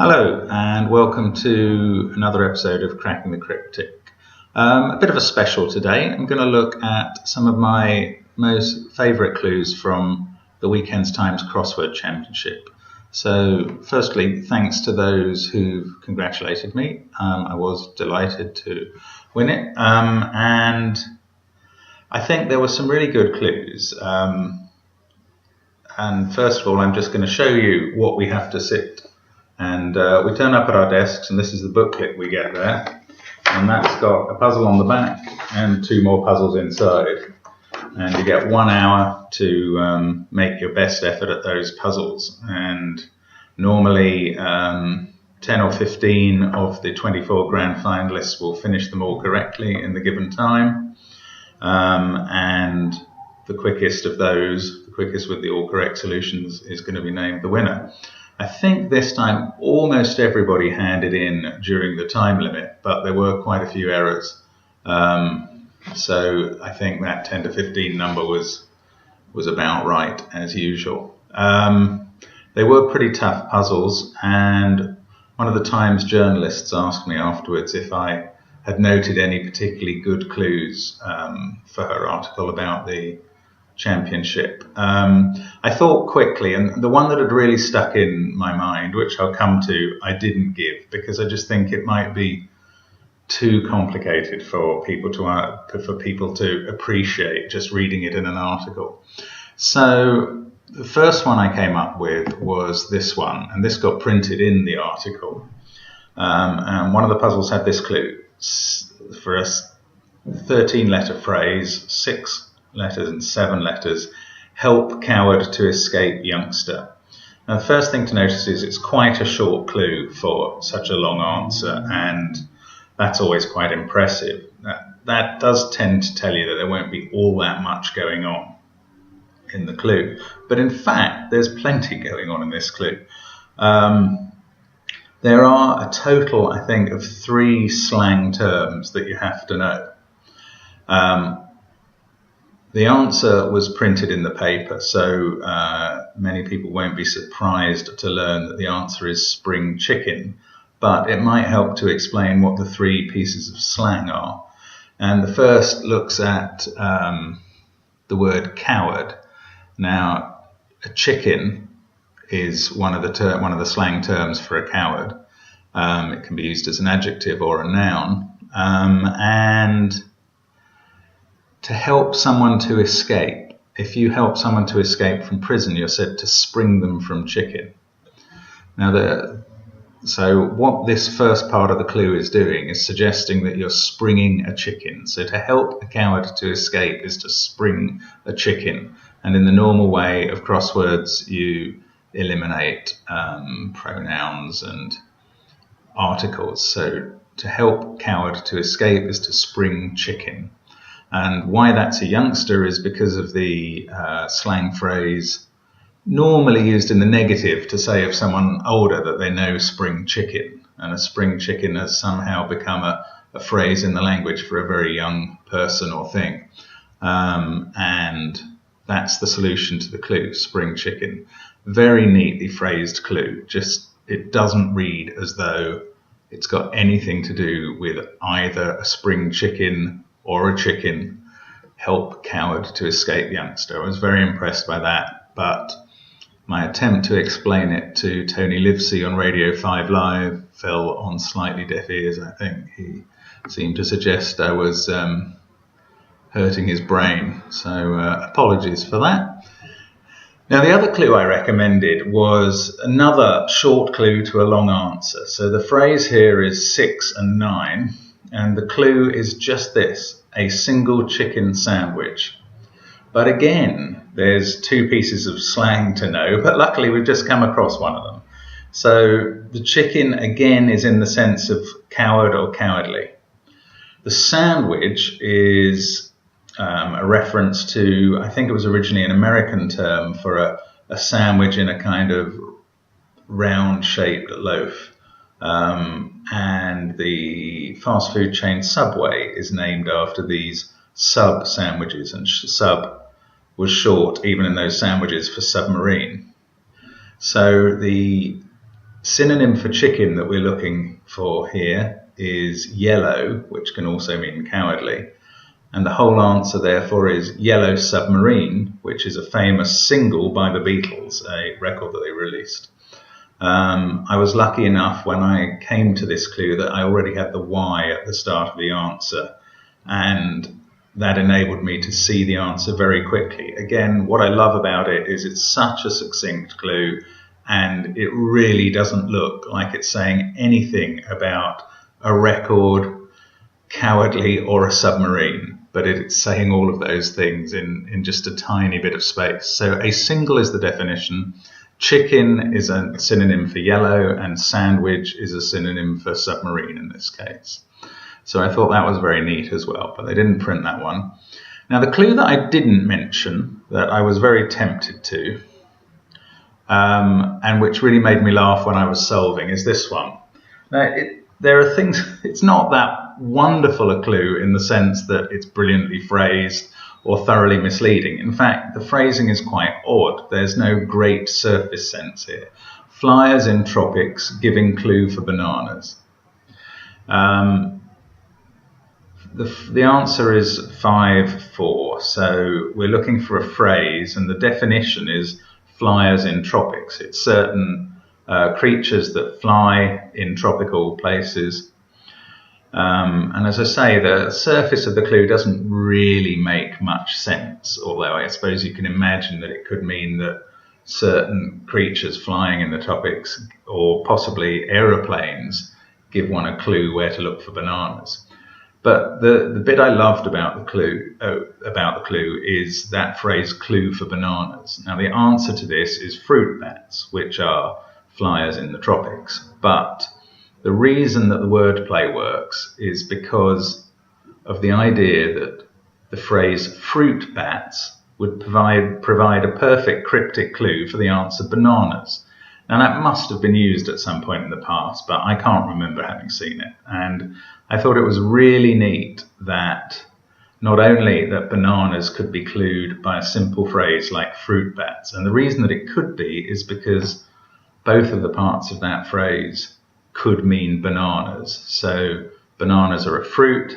Hello and welcome to another episode of Cracking the Cryptic. A bit of a special today. I'm going to look at some of my most favourite clues from the Weekend's Times Crossword Championship. So firstly, thanks to those who've congratulated me. I was delighted to win it, and I think there were some really good clues. And first of all, I'm just going to show you what we have to sit. And we turn up at our desks, and this is the booklet we get there. And that's got a puzzle on the back and two more puzzles inside. And you get 1 hour to make your best effort at those puzzles. And normally 10 or 15 of the 24 grand finalists will finish them all correctly in the given time. And the quickest of those, the quickest with the all correct solutions, is going to be named the winner. I think this time almost everybody handed in during the time limit, but there were quite a few errors. So I think that 10 to 15 number was about right, as usual. They were pretty tough puzzles, and one of the Times journalists asked me afterwards if I had noted any particularly good clues for her article about the championship. I thought quickly, and the one that had really stuck in my mind, which I'll come to, I didn't give because I just think it might be too complicated for people to appreciate just reading it in an article. So the first one I came up with was this one, and this got printed in the article. And one of the puzzles had this clue for a 13-letter phrase, 6 letters and 7 letters: help coward to escape youngster. Now the first thing to notice is it's quite a short clue for such a long answer, and that's always quite impressive. That does tend to tell you that there won't be all that much going on in the clue, but in fact there's plenty going on in this clue. There are a total, I think, of 3 slang terms that you have to know. The answer was printed in the paper, so many people won't be surprised to learn that the answer is spring chicken, but it might help to explain what the 3 pieces of slang are. And the first looks at the word coward. Now, a chicken is one of the slang terms for a coward. It can be used as an adjective or a noun, and to help someone to escape. If you help someone to escape from prison, you're said to spring them from chicken. Now, so what this first part of the clue is doing is suggesting that you're springing a chicken. So to help a coward to escape is to spring a chicken. And in the normal way of crosswords, you eliminate pronouns and articles. So to help coward to escape is to spring chicken. And why that's a youngster is because of the slang phrase normally used in the negative to say of someone older that they know spring chicken. And a spring chicken has somehow become a phrase in the language for a very young person or thing. And that's the solution to the clue, spring chicken. Very neatly phrased clue. Just it doesn't read as though it's got anything to do with either a spring chicken or a chicken. Help coward to escape youngster. I was very impressed by that, but my attempt to explain it to Tony Livesey on Radio 5 Live fell on slightly deaf ears, I think. He seemed to suggest I was hurting his brain, so apologies for that. Now, the other clue I recommended was another short clue to a long answer. So the phrase here is 6 and 9, and the clue is just this: a single chicken sandwich. But again, there's 2 pieces of slang to know, but luckily we've just come across one of them. So the chicken again is in the sense of coward or cowardly. The sandwich is a reference to, I think it was originally an American term for a sandwich in a kind of round-shaped loaf. And the fast food chain Subway is named after these sub sandwiches, and sub was short, even in those sandwiches, for submarine. So the synonym for chicken that we're looking for here is yellow, which can also mean cowardly. And the whole answer, therefore, is Yellow Submarine, which is a famous single by the Beatles, a record that they released. I was lucky enough when I came to this clue that I already had the Y at the start of the answer, and that enabled me to see the answer very quickly. Again, what I love about it is it's such a succinct clue, and it really doesn't look like it's saying anything about a record, cowardly, or a submarine, but it's saying all of those things in just a tiny bit of space. So a single is the definition, chicken is a synonym for yellow, and sandwich is a synonym for submarine in this case. So I thought that was very neat as well, but they didn't print that one. Now the clue that I didn't mention, that I was very tempted to, and which really made me laugh when I was solving, is this one. Now there are things, it's not that wonderful a clue in the sense that it's brilliantly phrased or thoroughly misleading. In fact, the phrasing is quite odd. There's no great surface sense here. Flyers in tropics giving clue for bananas. The answer is 5-4. So we're looking for a phrase, and the definition is flyers in tropics. It's certain creatures that fly in tropical places. And as I say, the surface of the clue doesn't really make much sense, although I suppose you can imagine that it could mean that certain creatures flying in the tropics, or possibly aeroplanes, give one a clue where to look for bananas. But the bit I loved about the clue is that phrase, clue for bananas. Now the answer to this is fruit bats, which are flyers in the tropics. But the reason that the wordplay works is because of the idea that the phrase fruit bats would provide a perfect cryptic clue for the answer bananas. Now that must have been used at some point in the past, but I can't remember having seen it. And I thought it was really neat that not only that bananas could be clued by a simple phrase like fruit bats, and the reason that it could be is because both of the parts of that phrase could mean bananas. So bananas are a fruit,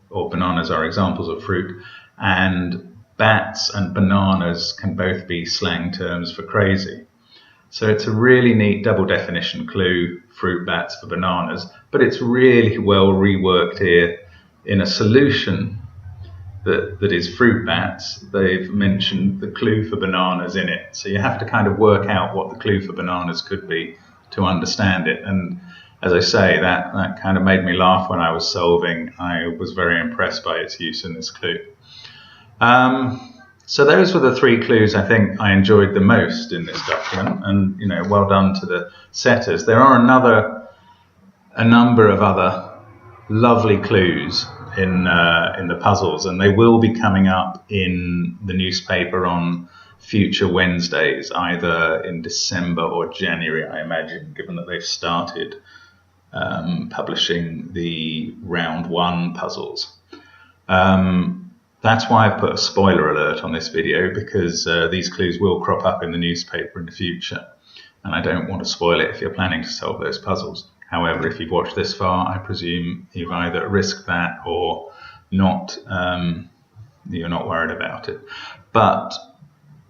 or bananas are examples of fruit, and bats and bananas can both be slang terms for crazy. So it's a really neat double definition clue, fruit bats for bananas, but it's really well reworked here in a solution that is fruit bats. They've mentioned the clue for bananas in it. So you have to kind of work out what the clue for bananas could be to understand it. And as I say, that kind of made me laugh when I was solving. I was very impressed by its use in this clue. So those were the three clues I think I enjoyed the most in this document, and well done to the setters. There are a number of other lovely clues in the puzzles, and they will be coming up in the newspaper on future Wednesdays, either in December or January, I imagine, given that they've started publishing the round 1 puzzles. That's why I've put a spoiler alert on this video, because these clues will crop up in the newspaper in the future, and I don't want to spoil it if you're planning to solve those puzzles. However, if you've watched this far, I presume you've either risked that or not. You're not worried about it. But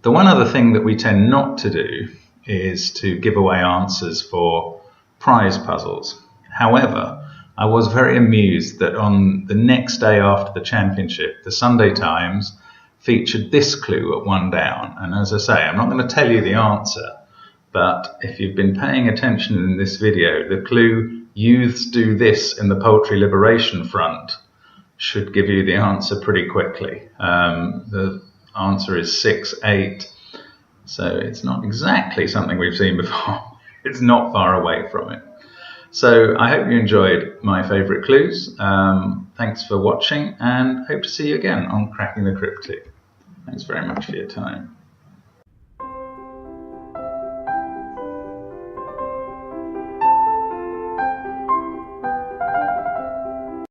the one other thing that we tend not to do is to give away answers for prize puzzles. However, I was very amused that on the next day after the championship, the Sunday Times featured this clue at 1 down. And as I say, I'm not going to tell you the answer, but if you've been paying attention in this video, the clue, youths do this in the Poultry Liberation Front, should give you the answer pretty quickly. The answer is 6-8, so it's not exactly something we've seen before. It's not far away from it. So I hope you enjoyed my favourite clues. Thanks for watching, and hope to see you again on Cracking the Cryptic. Thanks very much for your time.